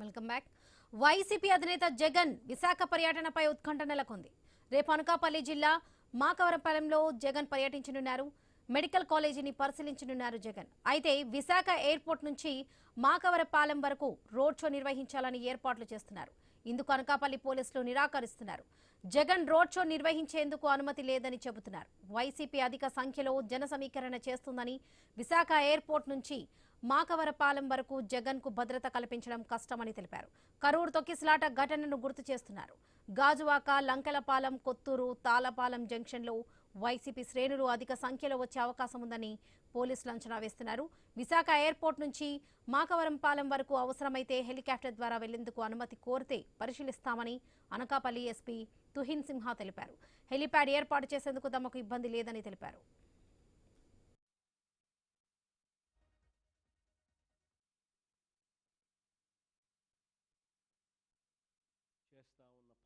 Welcome back. YCP అధినేత జగన్ విశాఖ పర్యటనపై ఉత్కంఠ నెలకొంది. రేపు అనకాపల్లి జిల్లా మాకవరపాలెంలో జగన్ పర్యటించనున్నారు. మెడికల్ కాలేజీని పరిశీలించనున్నారు జగన్. అయితే విశాఖ ఎయిర్పోర్ట్ నుంచి మాకవరపాలెం వరకు రోడ్ షో నిర్వహించాలని ఏర్పాట్లు చేస్తున్నారు. ఇందుకు అనకాపల్లి పోలీసులు నిరాకరిస్తున్నారు. జగన్ రోడ్ షో నిర్వహించేందుకు అనుమతి లేదని చెబుతున్నారు. వైసీపీ అధిక సంఖ్యలో జన సమీకరణ చేస్తుందని, విశాఖ ఎయిర్పోర్ట్ నుంచి మాకవరపాలెం వరకు జగన్ కు భద్రత కల్పించడం కష్టమని తెలిపారు. కరూరు తొక్కిసలాట ఘటనను గుర్తు చేస్తున్నారు. గాజువాక, లంకెలపాలెం, కొత్తూరు, తాళపాలెం జంక్షన్లో వైసీపీ శ్రేణులు అధిక సంఖ్యలో వచ్చే అవకాశం ఉందని పోలీసులు అంచనా వేస్తున్నారు. విశాఖ ఎయిర్పోర్ట్ నుంచి మాకవరంపాలెం వరకు అవసరమైతే హెలికాప్టర్ ద్వారా వెళ్లేందుకు అనుమతి కోరితే పరిశీలిస్తామని అనకాపల్లి ఎస్పీ తుహిన్ సింహా తెలిపారు. హెలిప్యాడ్ ఏర్పాటు చేసేందుకు తమకు ఇబ్బంది లేదని తెలిపారు.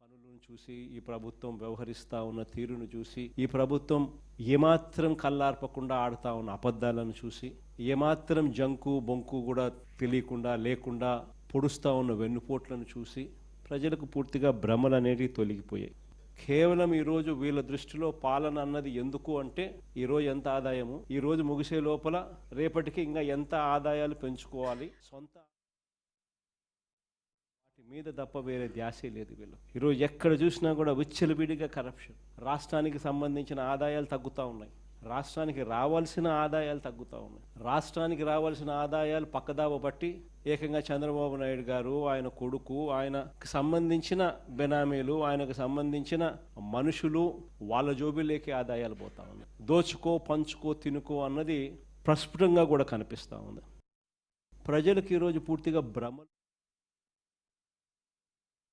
పనులను చూసి, ఈ ప్రభుత్వం వ్యవహరిస్తా ఉన్న తీరును చూసి, ఈ ప్రభుత్వం ఏమాత్రం కళ్ళార్పకుండా ఆడుతా ఉన్న అబద్ధాలను చూసి, ఏమాత్రం జంకు బొంకు కూడా తెలియకుండా లేకుండా పొడుస్తా ఉన్న వెన్నుపోట్లను చూసి ప్రజలకు పూర్తిగా భ్రమలు అనేవి తొలగిపోయాయి. కేవలం ఈరోజు వీళ్ళ దృష్టిలో పాలన అన్నది ఎందుకు అంటే, ఈరోజు ఎంత ఆదాయము, ఈరోజు ముగిసే లోపల రేపటికి ఇంకా ఎంత ఆదాయాలు పెంచుకోవాలి, సొంత మీద తప్ప వేరే ధ్యాసే లేదు వీళ్ళు. ఈరోజు ఎక్కడ చూసినా కూడా విచ్చలవిడిగా కరప్షన్. రాష్ట్రానికి సంబంధించిన ఆదాయాలు తగ్గుతూ ఉన్నాయి, రాష్ట్రానికి రావాల్సిన ఆదాయాలు తగ్గుతూ ఉన్నాయి. రాష్ట్రానికి రావాల్సిన ఆదాయాలు పక్కదావ బట్టి ఏకంగా చంద్రబాబు నాయుడు గారు, ఆయన కొడుకు, ఆయనకు సంబంధించిన బెనామీలు, ఆయనకు సంబంధించిన మనుషులు, వాళ్ళ జోబిలోకి ఆదాయాలు పోతా ఉన్నాయి. దోచుకో, పంచుకో, తినుకో అన్నది ప్రస్ఫుటంగా కూడా కనిపిస్తూ ఉంది. ప్రజలకు ఈరోజు పూర్తిగా భ్రమ.